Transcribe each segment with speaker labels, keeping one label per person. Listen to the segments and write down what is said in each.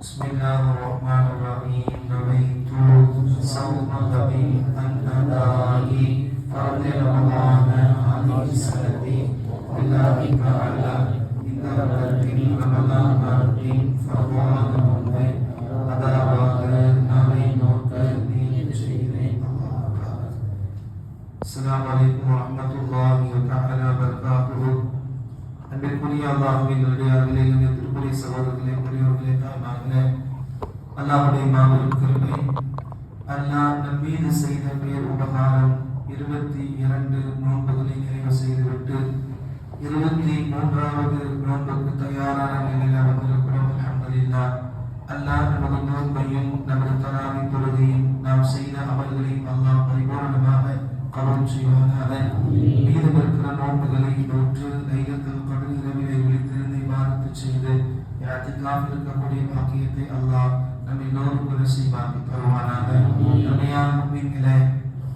Speaker 1: بسم الله الرحمن الرحيم نويت صوم غد الأداء فرض رمضان هذه السنة بالله تعالى إذا بدت رمضان مرت فرضان முன்பு அதாவது நாளை நோக்க நீர் செய்தேன். அஸ்ஸலாமு அலைக்கும் வரஹ்மத்துல்லாஹி வதஆலா வபரகாத்துஹு. அன்பிற்குரிய அல்லாஹ்வின் நல்லடியார்களே, திருப்பதி சகோதரர்களே, பெரியோர்களே, தாய்மார்களே, அல்லாஹ்வுடைய மாபெரும் கிருபை, அல்லாஹ் நம் மீது செய்த பேர் உபகாரம் 22 நோன்புகளை நிறைவு செய்துவிட்டு 23வது நோன்புக்கு தயாரான நிலையில் வந்திருக்கிறோம். அல்ஹம்துலில்லாஹ். அல்லாஹ் நமது நோன்பையும் நமது தராவி தொழுகையும் நாம் செய்த அமல்களையும் அல்லாஹ் பரிபூரணமாக கபூல் செய்வானாக. மீதம் இருக்கிற நோன்புகளை நோற்று லைலத்துல் கத்ர் இரவிலே விழித்திருந்து இபாதத் செய்து இஅ்திகாஃப் இருக்கக்கூடிய பாக்கியத்தை அல்லாஹ் நம் எல்லோருக்கும் நசீபாக்கி தருவானாக. அருமையான முஃமின்களே,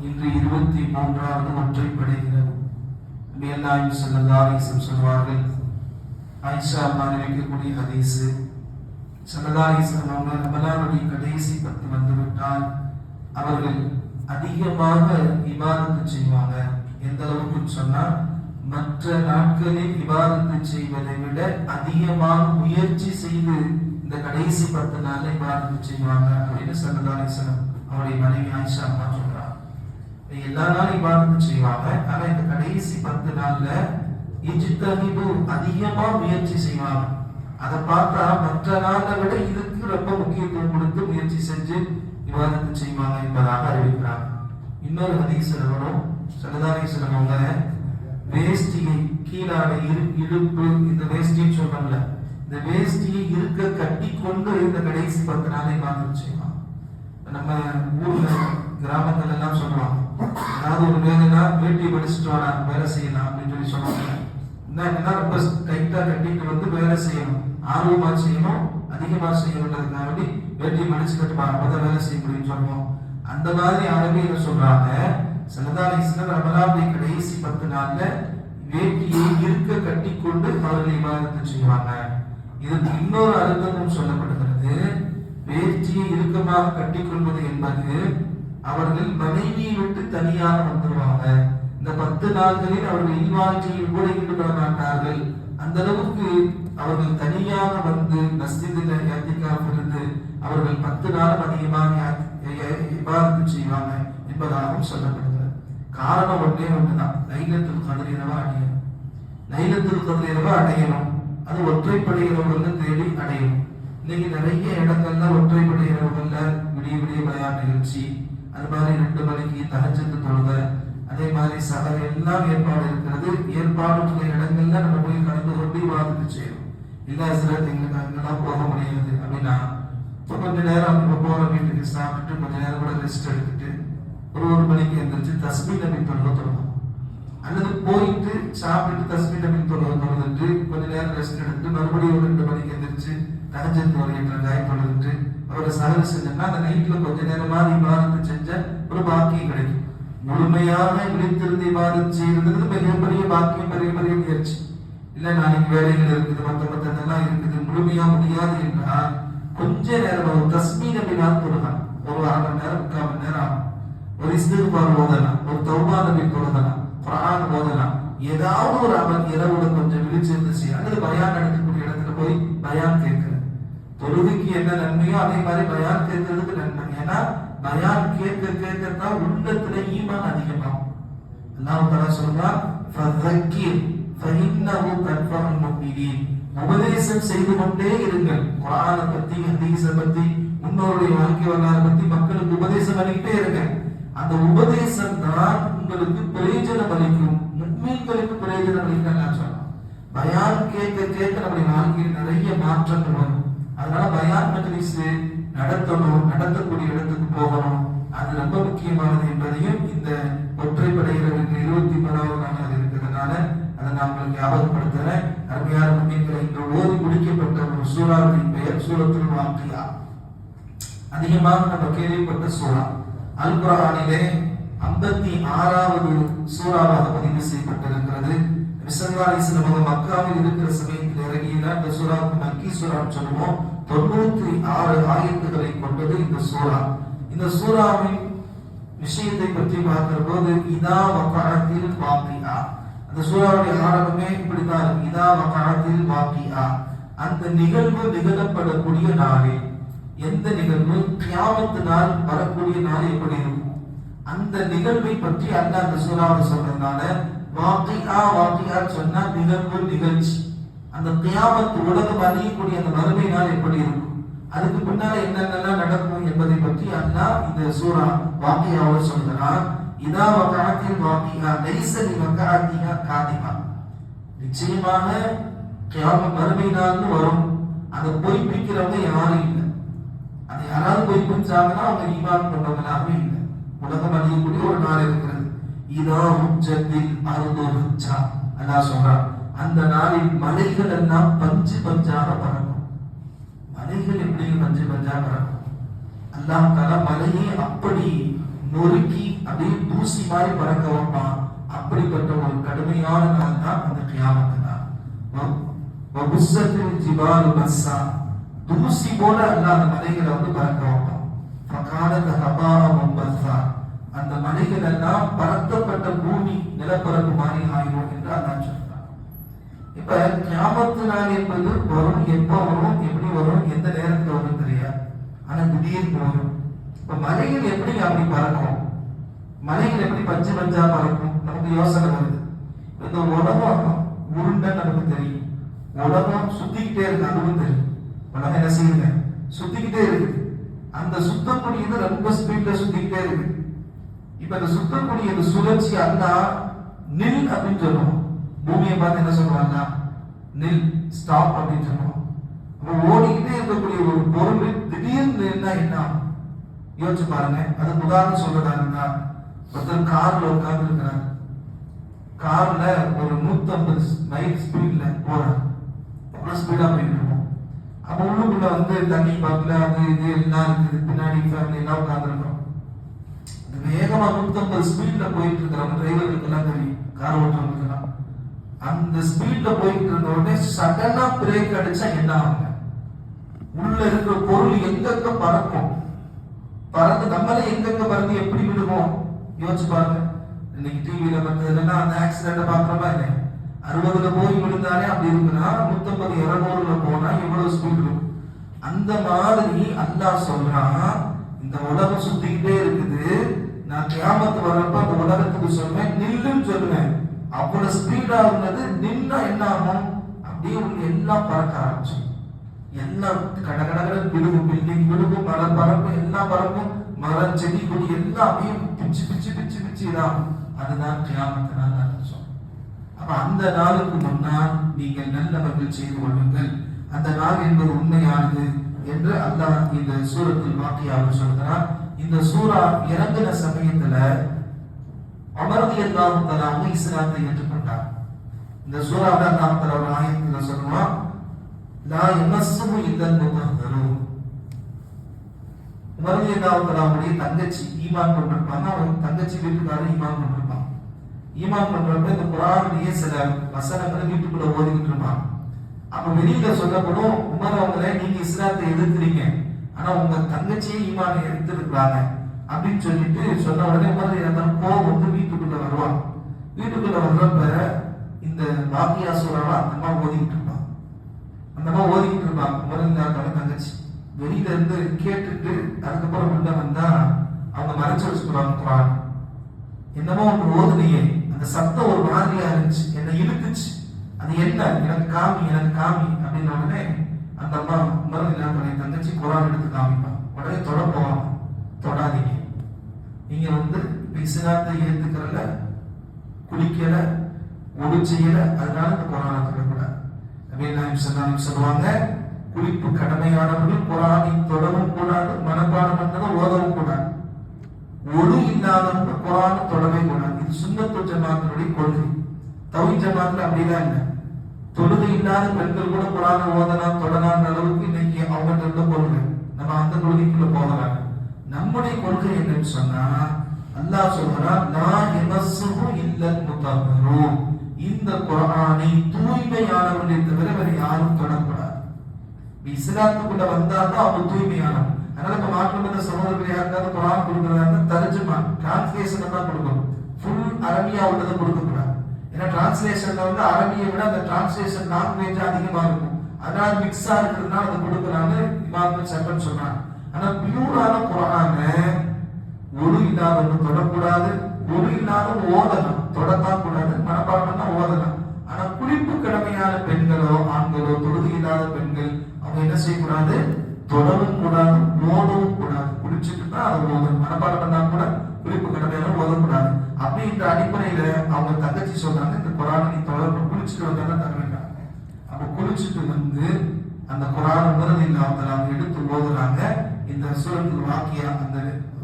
Speaker 1: இன்று 23வது ஒற்றைப்படை இரவு. நபி அல்லாஹ் ஸல்லல்லாஹு அலைஹி வஸல்லம் சொல்வார்கள், ஆயிஷா அறிவிக்கக்கூடிய ஹதீஸ், ஸல்லல்லாஹு அலைஹி வஸல்லம் அவங்க ரமலானுடைய கடைசி 10 வந்துவிட்டால் அவர்கள் அதிகமாக இபாதத் செய்வாங்க. எந்த அளவுக்கு சொன்னா, மற்ற நாட்களில் இபாதத் செய்வதை விட அதிகமாக முயற்சி செய்து இந்த கடைசி 10 நாள்ல இபாதத் செய்வாங்க அப்படின்னு ஸல்லல்லாஹு அலைஹி வஸல்லம் அவருடைய மனைவி ஆயிஷா அம்மா சொல்றாங்க. எல்லா நாளும் இபாதத் செய்வாங்க, ஆனா இந்த கடைசி 10 நாள்ல இஜ்தஹிது அதிகமா முயற்சி செய்வாங்க. அதை பார்த்தா மற்ற நாளை விட இதுக்கு ரொம்ப முக்கியத்துவம் கொடுத்து முயற்சி செஞ்சு இபாதத் செய்வாங்க என்பதாக அறிவிக்கிறாங்க. இன்னொரு ஹதீஸ்ல வரும், ஸல்லல்லாஹு அலைஹி வஸல்லம் அவங்க வேஷ்டியை கீழான இடுப்பு, இந்த வேஷ்டின்னு சொல்றோம்ல, இந்த வேஷ்டியை இருக்க கட்டி கொண்டு இந்த கடைசி 10 நாளை இபாதத் செய்வாங்க. நம்ம ஊர்ல கிராமத்துல எல்லாம் சொல்லுவாங்க, அதாவது ஒரு வேலைனா வேட்டி படிச்சுட்டு வர வேலை செய்யலாம் அப்படின்னு சொல்லி சொல்லுவாங்க. என்ன ரொம்ப டைட்டா கட்டிட்டு வந்து வேலை செய்யணும், ஆர்வமா செய்யணும், அதிகமா செய்யணுன்றதுக்காக வேண்டி வேட்டி மடிச்சுக்கிட்டு முதல் வேலை செய்ய முடியும்னு சொல்லுவோம். அந்த மாதிரி அரபியில சொல்றாங்க, ஸல்லல்லாஹு அலைஹி வஸல்லம் ரமலானுடைய கடைசி 10 நாள்ல வேட்டியை இருக்க கட்டி கொண்டு அவர்கள் இபாதத் செய்வாங்க. இதுக்கு இன்னொரு அர்த்தமும் சொல்லப்படுகிறது. வேட்டியை இறுக்கமாக கட்டி கொள்வது என்பது அவர்கள் மனைவியை விட்டு தனியாக வந்துடுவாங்க. இந்த 10 நாட்களில் அவர்கள் இல்வாழ்க்கையில் கூட ஈடுபட மாட்டார்கள். அந்த அளவுக்கு அவர்கள் தனியாக வந்து மஸ்ஜிதில் இஅ்திகாஃப் இருந்து அவர்கள் 10 நாள் அதிகமாக இபாதத் செய்வாங்க என்பதாகவும் சொல்லப்படுகிறது. காரணம் ஒன்றே ஒன்றுதான், லைலத்துல் கத்ர் இரவு அடையணும். லைலத்துல் கத்ர் இரவு அடையணும், அது ஒற்றைப்படை இரவுகள்ல தேடி அடையணும். இன்னைக்கு நிறைய இடங்கள்ல ஒற்றைப்படை இரவுகள்ல விடிய விடிய பயான் நிகழ்ச்சி, அது மாதிரி 2 மணிக்கு தஹஜ்ஜத் தொழுகை, அதே மாதிரி சகல எல்லாம் ஏற்பாடு இருக்கிறது. ஏற்பாடு உள்ள இடங்கள்ல நம்ம போய் கலந்து கொண்டு இபாதத் செய்யணும். இல்ல ஹஸ்ரத் எங்களுக்கு அங்கெல்லாம் போக முடியாது அப்படின்னா கொஞ்ச நேரம் நம்ம போற வீட்டுக்கு சாப்பிட்டு கொஞ்ச நேரம் கூட ரெஸ்ட் எடுத்துட்டு ஒரு மணிக்கு எந்திரிச்சு தஸ்பீஹ் நபி தொழுகை தொழுவோம். அல்லது போயிட்டு சாப்பிட்டு தஸ்பீஹ் நபி தொழுகை தொழுதுட்டு கொஞ்ச நேரம் ரெஸ்ட் எடுத்து மறுபடியும் 2 மணிக்கு எந்திரிச்சு தஹஜ்ஜத் தொழுகின்ற காய் தொழுதுட்டு அவரை சஹர் செஞ்சோம்னா அந்த நைட்ல கொஞ்ச நேரமாக இபாதத் செஞ்ச ஒரு பாக்கியம் கிடைக்கும். முழுமையாக விழித்திருந்து இபாதத் செய்யறது மிகப்பெரிய பாக்கியம், பெரிய பெரிய முயற்சி. இல்ல நாளைக்கு வேலைகள் இருக்குது, மற்றதெல்லாம் இருக்குது, முழுமையா முடியாது என்றால் கொஞ்ச நேரம் ஒரு தஸ்பீஹ் நபி தொழுகலாம். ஒரு 1/2 மணி நேரம் 3/4 மணி நேரம் ஆகும். ஒரு இஸ்திக்பார் ஓதலாம், ஒரு தௌபா நபி தொழுகலாம், குர்ஆன் ஓதலாம். ஏதாவது ஒரு அமல் இரவுல கொஞ்சம் விழிச்சிருந்து செய்ய, அல்லது பயான் நடக்கக்கூடிய இடத்துல போய் பயான் கேட்கிறது. தொழுகைக்கு என்ன நன்மையோ அதே மாதிரி பயான் கேட்கறதுக்கு நன்மை. ஏன்னா பயான் கேட்கத்தான் உள்ளத்துல ஈமான் அதிகமாகும். அல்லாஹ் தஆலா சொல்றான், ஃபதக்கிர் ஃபஇன்னஹு தன்ஃபஉல் முஃமினீன். உபதேசம் செய்து கொண்டே இருங்கள். குர்ஆனை பத்தி, ஹதீஸை பத்தி, முன்னோருடைய வாழ்க்கை வரலாறு பத்தி மக்களுக்கு உபதேசம் பண்ணிக்கிட்டே இருங்க. அந்த உபதேசம் தான் உங்களுக்கு பிரயோஜனம் அளிக்கும், முஃமின்களுக்கு பிரயோஜனம் அளிக்கும். நான் சொல்றேன், பயான் கேட்க கேட்க நம்முடைய வாழ்க்கையில் நிறைய மாற்றங்கள் வரும். அதனால பயான் மஜ்லிஸ் நடத்தணும், நடத்தக்கூடிய இடத்துக்கு போகணும், அது ரொம்ப முக்கியமானது என்பதையும் இந்த ஒற்றைப்படை இரவுக்கு 23வது நாள் இருக்கிறதுனால அதை நான் உங்களுக்கு ஞாபகப்படுத்துறேன். அருமையான முஃமின்களை, இன்று ஓதி முடிக்கப்பட்ட ஒரு சூறாவின் பெயர் சூரத்துல் வாக்கியா. அதிகமாக நம்ம கேள்விப்பட்ட சூறா. அல் குர்ஆனிலே 56வது சூறாவாக பதிவு செய்யப்பட்டிருக்கிறது. ஸல்லல்லாஹு அலைஹி வஸல்லம் மக்காவில் இருக்கிற சமயத்தில் இறங்கிய இந்த சூறாவுக்கு மக்கி சூறான்னு சொல்லுவோம். 96 ஆயத்துக்களை கொண்டது இந்த சூரா. இந்த சூராவின் விஷயத்தை பற்றி பார்க்கிற போது இதா வகஅத்தில் வாக்கியா, அந்த சூராவுடைய ஆரம்பமே இப்படிதான் இருக்கு. இதா வகஅத்தில் வாக்கியா, அந்த நிகழ்வு நிகழப்படக்கூடிய நாளில், எந்த நிகழ்வு? கியாமத் நாள் வரக்கூடிய நாள் எப்படி இருக்கும் அந்த நிகழ்வை பற்றி அல்லாஹ் அந்த சூராவை சொல்றதுனால வாக்கியா வாக்கியா சொன்னா நிகழ்வு நிகழ்ச்சி. அந்த கியாமத் உலகம் அழியக்கூடிய அந்த மறுமை நாள் எப்படி இருக்கும், அதுக்கு பின்னால என்னென்னலாம் நடக்கும் என்பதை பற்றி அல்லாஹ் இந்த சூரா வாக்கியாவை சொல்கிறான். இதா வகஅத்தில் வாக்கியா லைஸ லிவகஅத்திஹா காதிபா, நிச்சயமாக கியாமத் மறுமை நாள்னு வரும், அதை பொய்ப்பிக்கிறவங்க யாரும் இல்லை. அதை யாராவது பொய்ப்பிச்சாங்கன்னா அவங்க ஈமான் கொண்டவங்களாகவே இல்லை. உலகம் அழியக்கூடிய ஒரு நாள் இருக்கிறது. இதா ஹுஜ்ஜத்தில் அர்து ஹுஜ்ஜா, அல்லாஹ் சொல்றான் அந்த நாளில் மலைகள் எல்லாம் பஞ்சு பஞ்சாக பறக்கும். மலைகள் எப்படி பஞ்சு பஞ்சாக பறக்கும்? அல்லாஹ் தஆலா மலையை அப்படி நொறுக்கி அப்படியே தூசி மாதிரி பறக்க வைப்பான். அப்படிப்பட்ட ஒரு கடுமையான நாள் தான் அந்த கியாமத் நாள். வபுஸ்ஸத்தில் ஜிபாலு பஸ்ஸா, தூசி போல அல்லாஹ் அந்த மலைகளை பறக்க வைப்பான். ஃபகானத் ஹபாஅ முன்பஸ்ஸா, அந்த மலைகள் எல்லாம் பறக்கப்பட்ட பூமி நிலப்பரப்பு மாதிரி ஆயிடும் என்று அல்லாஹ் சொல்றான். இப்ப கியாமத் நாள் என்பது வரும், எப்ப வரும், எப்படி வரும், எந்த நேரத்தில் வரும் தெரியாது, ஆனா திடீர்னு வரும். இப்ப மலைகள் எப்படி அப்படி பறக்கும், மலைகள் எப்படி பஞ்சு பஞ்சா பறக்கும்? நமக்கு யோசனை வருது. இந்த உலகம் உருண்டை நமக்கு தெரியும், உலகம் சுத்திக்கிட்டே இருக்கு அதுவும் தெரியும். உலகம் என்ன செய்யுங்க, சுத்திக்கிட்டே இருக்கு. அந்த சுத்தக்கூடியது ரொம்ப ஸ்பீட்ல சுத்திக்கிட்டே இருக்கு. இப்ப இந்த சுத்தக்கூடிய சுழற்சி அல்லா நில் அப்படின்னு சொல்லுவோம். பூமியை பார்த்து என்ன சொல்லுவாங்க, நில், ஸ்டாப் அப்படின்னு சொல்லுவோம். அப்ப ஓடிக்கிட்டே இருக்கக்கூடிய ஒரு பொருள் திடீர்னு என்ன யோசிச்சு பாருங்க. அதுக்கு உதாரணம் சொல்றதா இருந்தா, ஒருத்தர் கார்ல உட்கார்ந்து இருக்கிறார், கார்ல ஒரு 150 மைல் ஸ்பீட்ல போறார், எவ்வளவு ஸ்பீடா போயிட்டு இருக்கோம். அப்ப உள்ளுக்குள்ள தண்ணி பாட்டில அது இது எல்லாம் இருக்குது, பின்னாடி ஃபேமிலி எல்லாம் உட்கார்ந்துருக்கோம். வேகமா 150 ஸ்பீட்ல போயிட்டு இருக்கிறவங்க டிரைவர்களுக்கு எல்லாம் தெரியும், கார் ஓட்டுறவங்களுக்கெல்லாம். அந்த ஸ்பீட்ல போயிட்டு இருந்த உடனே சடனா பிரேக் அடிச்சா என்ன ஆகுங்க, உள்ள இருக்கிற பொருள் எங்கெங்க பறக்கும், பறந்து நம்மளே எங்கெங்க பறந்து எப்படி விடுவோம் யோசிச்சு பாருங்க. இன்னைக்கு டிவியில பார்த்ததுன்னா அந்த ஆக்சிடென்ட் பாக்குறோமா இல்லை, 60ல போய் விழுந்தாலே அப்படி இருக்குன்னா 150 200ல போனா எவ்வளவு ஸ்பீட் இருக்கும். அந்த மாதிரி அல்லாஹ் சொல்றான், இந்த உலகம் சுத்திக்கிட்டே இருக்குது, நான் கியாமத் வர்றப்ப அந்த உலகத்துக்கு சொல்லுவேன் நில்லுன்னு சொல்லுவேன். அவ்வளவு ஸ்பீடா இருந்தது, நின்னா என்ன ஆகும், அப்படியே எல்லாம் பறக்க ஆரம்பிச்சு, எல்லாம் கடகடகட விழுகும், பில்டிங் விழுகும், மரம் பறக்கும், எல்லாம் பறக்கும், மரம் செடி கொடி எல்லாமே பிச்சு பிச்சு பிச்சு பிச்சு இதாகும். அதுதான் கியாமத் நாள் அர்த்தம். அப்ப அந்த நாளுக்கு முன்னால் நீங்கள் நல்லவர்கள் செய்து கொள்ளுங்கள், அந்த நாள் என்பது உண்மையானது என்று அல்லாஹ் இந்த சூரத்தில் வாக்கியாவில் சொல்கிறார். இந்த சூரா இறங்கின சமயத்துல உமர் ரலியல்லாஹு தஆலா இஸ்லாத்தை ஏற்றுக்கொண்டார். இந்த சூராவை அல்லாஹ் தஆலா ஒரு ஆயத்துல சொல்றான், லா யமஸ்ஸுஹு இல்லல் முத்தஹ்ஹரூன். உமர் ரலியல்லாஹு தஆலாவுடைய தங்கச்சி ஈமான் கொண்டிருப்பாங்க, அவங்க தங்கச்சி வீட்டுக்காரர் ஈமான் கொண்டிருப்பாங்க. ஈமான் பண்றப்ப இந்த குர்ஆனுடைய சில வசனங்களை வீட்டுக்குள்ள ஓதிக்கிட்டு இருப்பாங்க. அப்ப வெளியில சொல்லப்படும், உமர் அவங்களே நீங்க இஸ்லாத்தை எதிர்க்கிறீங்க, ஆனா உங்க தங்கச்சியே ஈமானை எடுத்திருக்கிறாங்க அப்படின்னு சொல்லிட்டு சொன்ன உடனே உமர் எல்லாரும் கோவம் வீட்டுக்குள்ள வருவாங்க. வீட்டுக்குள்ள வர்றப்ப இந்த வாக்கியா சூறாவை அந்த அம்மா ஓதிக்கிட்டு இருப்பாங்க. அந்த அம்மா ஓதிக்கிட்டு இருப்பாங்க, உமர் தங்கச்சி வெளியில இருந்து கேட்டுட்டு அதுக்கப்புறம் உள்ள வந்தா அவங்க மறைச்சு வச்சுக்கிறாங்க குர்ஆன். என்னமோ ஒன்று ஓதுனியே, அந்த சத்தம் ஒரு மாதிரியா இருந்துச்சு, என்னை இழுத்துச்சு, அது என்ன, எனக்கு காமி எனக்கு காமி அப்படின்னு உடனே அந்த அம்மா உமர் தங்கச்சி குர்ஆன் எடுத்து காமிப்பான். உடனே தொட போவாங்க, தொடாதீங்க, நீங்க இஸ்லாத்தை ஏத்துக்கிறல, குளிக்கல, ஒடு செய்யல, அதனால இந்த குர்ஆனை தொடக்கூடாது. நபி நாயகம் ஸல்லல்லாஹு அலைஹி வஸல்லம் சொல்லுவாங்க, குளிப்பு கடமையானவர்கள் குர்ஆனை தொடவும் கூடாது, மனப்பாடம் பண்ணதும் ஓதவும் கூடாது, ஒடு இல்லாதவங்க குர்ஆனை தொடவே கூடாது. இது சுன்னத்துல் ஜமாஅத்தினுடைய கொள்கை. தௌஹீத் ஜமாஅத்துல அப்படிலாம் இல்லை. தொழுகை இல்லாத பெண்கள் கூட குர்ஆனை ஓதலாம் தொடலாம் அளவுக்கு இன்னைக்கு அவங்கள்ட்ட இருந்த கொள்கை. நம்ம அந்த கொள்கைக்குள்ள போகலாம். நம்முடைய கொள்கை என்னன்னு சொன்னா, அல்லாஹ் சொல்றான், லா யமஸ்ஸுஹு இல்லல் முத்தஹ்ஹரூன். இந்த குர்ஆனை தூய்மையானவர்களை தவிர வேற யாரும் தொடக்கூடாது. இஸ்லாத்துக்குள்ள வந்தா தான் அவங்க தூய்மையானவங்க. அதனால இப்ப மாற்றுமத சகோதரர்கள் யாருக்காவது குரான் கொடுக்குறாங்க தர்ஜுமா டிரான்ஸ்லேஷன் தான் கொடுக்கணும். ஃபுல் அரபியா உள்ளதை கொடுக்க கூடாது. ஏன்னா டிரான்ஸ்லேஷன்ல வந்து அரபியை விட அந்த டிரான்ஸ்லேஷன் லாங்குவேஜ் அதிகமா இருக்கும். அதனால மிக்ஸா இருக்கிறதுனால அதை கொடுக்குறாங்க இமாம்கள் சட்டம் சொல்றாங்க. ஆனா பியூரான குரான ஒளி இல்லாதவங்க தொடக்கூடாது, ஒளி இல்லாதவங்க ஓதலாம், தொடத்தான் கூடாது, மனப்பாடம் தான் ஓதலாம். ஆனா குளிப்பு கடமையான பெண்களோ ஆண்களோ தொழுது இல்லாத பெண்கள் அவங்க என்ன செய்யக்கூடாது, தொடவும் கூடாது, ஓதவும் கூடாது. குளிச்சுட்டு தான் அதை ஓதணும். மனப்பாடம் பண்ணா கூட குளிப்பு கடமையான ஓதக்கூடாது. அப்படின்ற அடிப்படையில அவங்க தங்கச்சி சொல்றாங்க இந்த குரானை நீ தொடர்பு குளிச்சுட்டு வந்தாலும் தர வேண்டாம். அப்ப குளிச்சுட்டு வந்து அந்த குரான் உணர்வு இல்லாமல் அவங்க எடுத்து ஓதுறாங்க. இந்த சூரத்தில் வாக்கியா அந்த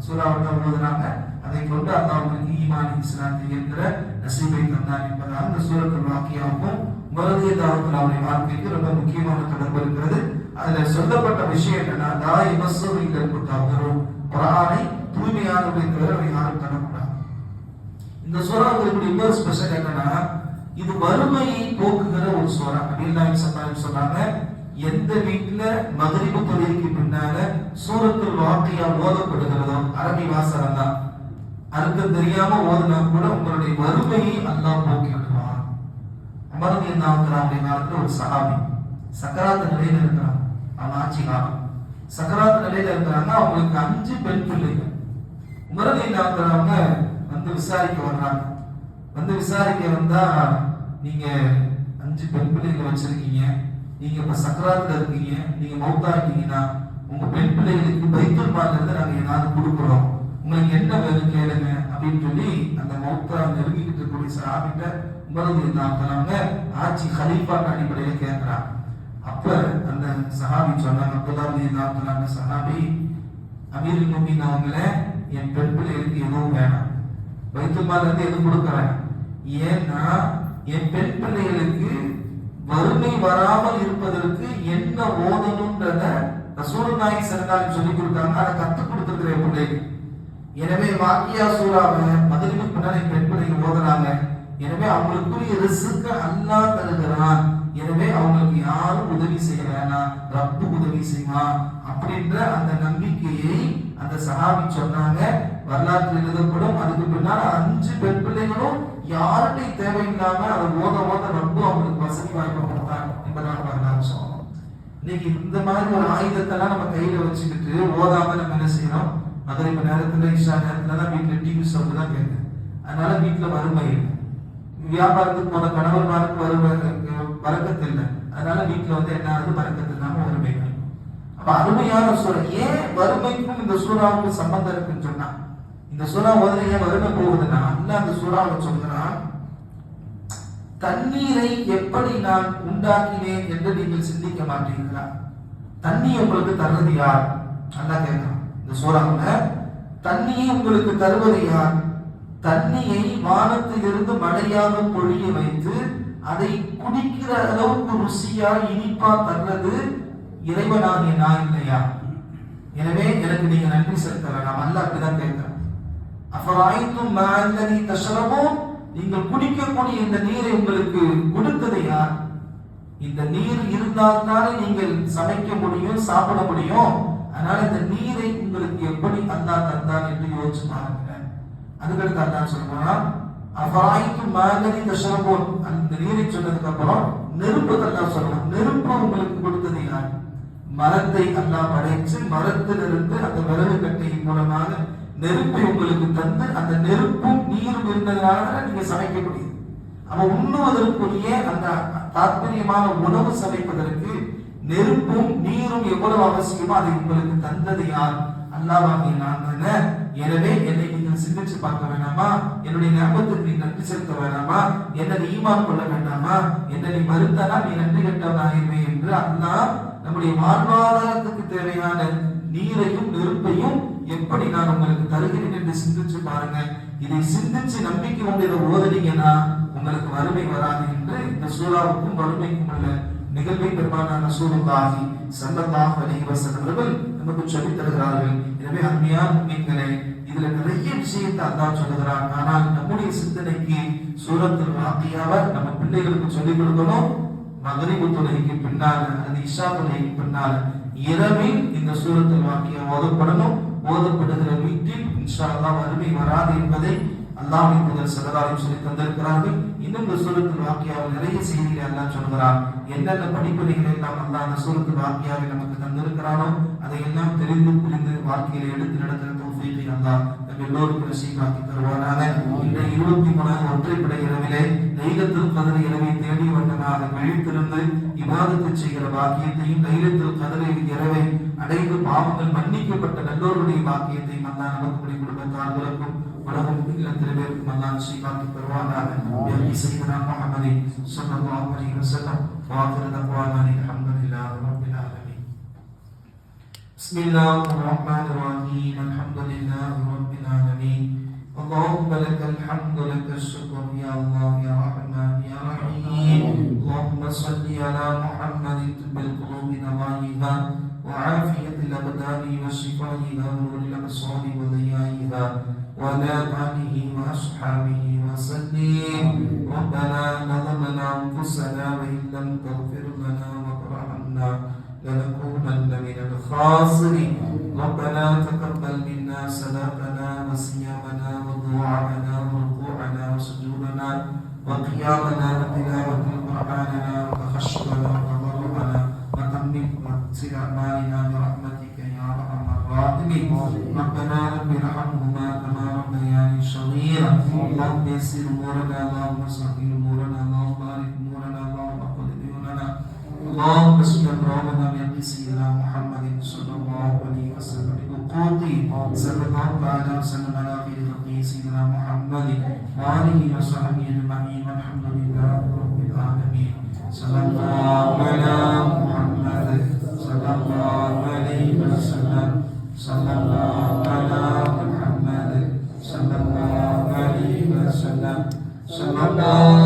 Speaker 1: சூறாவை ஓதுறாங்க. அதை கொண்டு அல்லாஹ் அவங்களுக்கு ஈமான் இஸ்லாத்தை என்கிற நசீபை தந்தான் என்பதால் இந்த சூரத்தில் வாக்கியாவுக்கும் மருதிய தாவத்தில் அவருடைய வாழ்க்கைக்கு ரொம்ப முக்கியமான தொடர்பு இருக்கிறது. அதுல சொல்லப்பட்ட விஷயம் என்னன்னா தாய் மசூரிகள் கொடுத்தாலும் குரானை தூய்மையானவர்களை தவிர யாரும் தரக்கூடாது. இந்த சூறாவுக்கு இன்னொரு ஸ்பெஷல் என்னன்னா இது வறுமையை போக்குகிற ஒரு சூறா. அப்படின்னு சொன்னாங்க எந்த வீட்டுல மகரிபு தொழுகைக்கு பின்னால சூரத்துல் வாக்கியா ஓதப்படுகிறதோ அரபி வாசகம் தான் அர்த்தம் தெரியாம ஓதுனா கூட உங்களுடைய வறுமையை அல்லாஹ் போக்கி விடுவான். அமரதி நாவுடைய காலத்துல ஒரு சஹாபி சக்கராத்து நிலையில இருக்கிறாங்க. அவங்க ஆட்சி காலம் சக்கராத்து நிலையில இருக்கிறாங்க. அவங்களுக்கு 5 பெண் பிள்ளைகள். உமரதி நாவுங்க வந்து விசாரிக்க வர்றாங்க. வந்து விசாரிக்க வந்தா நீங்க 5 பெண் பிள்ளைகளை வச்சிருக்கீங்க, நீங்க இப்ப சக்கராத்துல இருக்கீங்க, நீங்க மௌத்தா இருக்கீங்கன்னா உங்க பெண் பிள்ளைகளுக்கு பைத்துல் மால்ல இருந்து நாங்க ஏதாவது கொடுக்குறோம், உங்களுக்கு என்ன வேணும் கேளுங்க அப்படின்னு சொல்லி அந்த மௌத்தா நெருங்கிட்டு இருக்கக்கூடிய சஹாபிட்ட உமரது இருந்தாங்க ஆட்சி ஹலீஃபா அடிப்படையில கேட்கிறாங்க. அப்ப அந்த சஹாபி சொன்னாங்க அப்துல்லாஹ் இருந்தாங்க சஹாபி அமீருல் முஃமினீன் அவங்களே என் பெண் பிள்ளைகளுக்கு எதுவும் வேணாம், பைத்துல் மால்ல இருந்து எதுவும் கொடுக்குறேன். ஏன்னா என் பெண் பிள்ளைகளுக்கு வறுமை வராமல் இருப்பதற்கு என்ன ஓதணும்ன்றத ரசூலுல்லாஹி ஸல்லல்லாஹு அலைஹி சொல்லி கொடுத்தாங்க. அதை கற்றுக் கொடுத்துருக்கிற பிள்ளைக்கு. எனவே வாக்கியா சூறாவை மகரிபுக்கு பின்னாடி பெண் பிள்ளைங்க ஓதுறாங்க. எனவே அவங்களுக்குரிய ரிஸ்க அல்லாஹ் தருகிறான். எனவே அவங்களுக்கு யாரும் உதவி செய்ய வேணாம், ரப்பு உதவி செய்வான் அப்படின்ற அந்த நம்பிக்கையை அந்த சஹாபி சொன்னாங்க. வரலாற்று எழுதப்படும். அதுக்கு பின்னால் 5 பெண் பிள்ளைகளும் யாருடைய தேவையில்லாம அதை ஓத ஓத ரப்பு அவங்களுக்கு வசதி வாய்ப்பு கொடுத்தாங்க என்பதாக வரலாறு சொன்னோம். இன்னைக்கு இந்த மாதிரி ஒரு ஆயுதத்தெல்லாம் நம்ம கையில வச்சுக்கிட்டு ஓதாம நம்ம என்ன செய்யறோம், மகரிபு நேரத்துல இஷா நேரத்துல தான் வீட்டுல டிவி சவுண்ட் தான் கேட்குது. அதனால வீட்டுல வறுமை இல்லை. வியாபாரத்துக்கு போன கணவன்மாருக்கு வரக்கத்து இல்லை. அதனால வீட்டுல வந்து என்ன ஆகுது, வரக்கத்து இல்லாம வறுமை. அப்ப அருமையான சூறா. ஏன் வறுமைக்கும் இந்த சூறாவுக்கு சம்பந்தம் இருக்குன்னு சொன்னா, இந்த சூறா ஓதுல ஏன் வறுமை போகுதுன்னா அல்ல அந்த சூறாவை சொல்கிறான், தண்ணீரை எப்படி நான் உண்டாக்கினேன் என்று நீங்கள் சிந்திக்க மாட்டீங்களா? தண்ணி உங்களுக்கு தருவது யார்? அல்லா கேட்கிறான் இந்த சூறாவுல. தண்ணியை உங்களுக்கு தருவது யார்? தண்ணியை வானத்திலிருந்து மழையாக பொழிய வைத்து அதை குடிக்கிற அளவுக்கு ருசியா இனிப்பா தர்றது இறைவனாகிய நான் இல்லையா? எனவே எனக்கு நீங்க நன்றி செலுத்த வேண்டாம். அல்ல அப்படிதான் கேட்கிறேன். அஃபராய்தும் மா அல்லதி தஷ்ரபூன், நீங்கள் குடிக்கக்கூடிய இந்த நீரை உங்களுக்கு கொடுத்தது யார்? இந்த நீர் இருந்தால் தானே நீங்கள் சமைக்க முடியும், சாப்பிட முடியும். அதனால இந்த நீரை உங்களுக்கு எப்படி அல்லாஹ் தந்தான் என்று யோசிச்சு பாருங்க. அதுக்கடுத்து அல்லாஹ் சொல்றான் அஃபராய்தும் மா அல்லதி தஷ்ரபூன். அந்த நீரை சொன்னதுக்கு அப்புறம் நெருப்பு அல்லாஹ் சொல்றான். நெருப்பு உங்களுக்கு கொடுத்தது யார்? மரத்தை அல்லாஹ் படைச்சு மரத்திலிருந்து அந்த விறகு கட்டையின் மூலமாக நெருப்பை உங்களுக்கு தந்து அந்த நெருப்பும் நீரும் இருந்ததுனால நீங்க சமைக்க முடியும். அப்ப உண்ணுவதற்குரிய அந்த தாற்பயமான உணவு சமைப்பதற்கு நெருப்பும் நீரும் எவ்வளவு அவசியமோ அதை உங்களுக்கு தந்தது யார்? அல்லாஹ்வாகிய நான் தானே. எனவே என்னை நீங்கள் சிந்திச்சு பார்க்க வேண்டாமா? என்னுடைய ஞாபகத்துக்கு நீ நன்றி செலுத்த வேண்டாமா? என்னை நீ ஈமான் கொள்ள வேண்டாமா? என்னை நீ மறுத்தனா நீ நன்றி கெட்டவனாகிருவே என்று அல்லாஹ் நம்முடைய வாழ்வாதாரத்துக்கு தேவையான நீரையும் நெருப்பையும் எப்படி நான் உங்களுக்கு தருகிறேன் என்று சிந்திச்சு பாருங்க. இதை சிந்திச்சு நம்பிக்கை கொண்டு இதை ஓதுனீங்கன்னா உங்களுக்கு வறுமை வராது என்று இந்த சூறாவுக்கும் வறுமைக்கும் உள்ள நிகழ்வை பெருமானார் ரசூலுல்லாஹி ஸல்லல்லாஹு அலைஹி வஸல்லம் அவர்கள் நமக்கு சொல்லித் தருகிறார்கள். எனவே அருமையான முஃமின்களே, இதுல நிறைய விஷயத்தை அல்லாஹ் சொல்லுகிறான். ஆனால் நம்முடைய சிந்தனைக்கு சூரத்துல் வாக்கியாவை நம்ம பிள்ளைகளுக்கு சொல்லிக் கொடுக்கணும். மகரிபு தொழுகைக்கு பின்னால அல்லது இஷா தொழுகைக்கு பின்னால இரவில் இந்த சூரத்துல் வாக்கியா ஓதப்படணும். ஓதப்படுகிற வீட்டில் இன்ஷா அல்லாஹ் வறுமை வராது என்பதை அல்லாஹ்வின் தூதர் ஸல்லல்லாஹு அலைஹி வஸல்லம் சொல்லி தந்திருக்கிறார்கள். இன்னும் இந்த சூரத்துல் வாக்கியாவில் நிறைய செய்திகளை அல்லாஹ் சொல்கிறார். என்னென்ன படிப்பனைகளை எல்லாம் அல்லாஹ் அந்த சூரத்துல் வாக்கியாவை நமக்கு தந்திருக்கிறானோ அதையெல்லாம் தெரிந்து புரிந்து வாழ்க்கையில எடுத்து நடத்துகிற தௌஃபீகை அல்லாஹ் நம்ம எல்லோருக்கும் நசீபாக்கி தருவானாக. இந்த 23 ஒற்றைப்படை இரவிலே லைலத்துல் கத்ர் இரவை தேடி வந்தமாக விழித்திருந்து இபாதத்தை செய்கிற பாக்கியத்தையும், லைலத்துல் கத்ர் இரவை அடைந்து பாவங்கள் மன்னிக்கப்பட்ட நல்லோருடைய பாக்கியத்தையும் அல்லாஹ் நமக்கு குடும்பத்தார்களுக்கும் உலகம் இல்லத்திலே பேருக்கும் அல்லாஹ் நசீபாக்கி தருவானாக. யா சய்யிதனா முஹம்மதி ஸல்லல்லாஹு அலைஹி வஸல்லம் வாஹிரு தஅவானா அல்ஹம்துலில்லாஹி ரப்பில் ஆலமீன். பிஸ்மில்லாஹிர் ரஹ்மானிர் ரஹீம். அல்ஹம்துலில்லாஹி ரப்பில் ஆலமீன். اللهم لك الحمد لك الشكر يا الله يا رحمن يا رحيم. اللهم صل على محمد طب القلوب نواهيها وعافية الأبدان وشفائها ونور الأبصار وضيائها وعلى آله وأصحابه وسلم. ربنا ظلمنا أنفسنا وإن لم تغفر لنا وترحمنا لنكونن من الخاسرين. ربنا تقبل منا صلاتنا وصيامنا ودعاءنا وركوعنا وسجودنا وقيامنا وتلاوة قرآننا وتخشعنا وتضرعنا وتمم وتسر أعمالنا برحمتك يا أرحم الراحمين. ربنا رب ارحمهما كما ربياني صغيرا. اللهم يسر أمورنا، اللهم سهل أمورنا، اللهم بارك أمورنا، اللهم اقض ديوننا، اللهم اسلم أمرنا بيد سيدنا محمد صلى الله عليه وسلم بحقوقه. صلى الله تعالى وسلم على خير خلقه سيدنا محمد وآله وصحبه أجمعين والحمد لله رب العالمين. صلى الله على محمد صلى الله عليه وسلم. صلى الله على محمد صلى الله عليه وسلم. صلى الله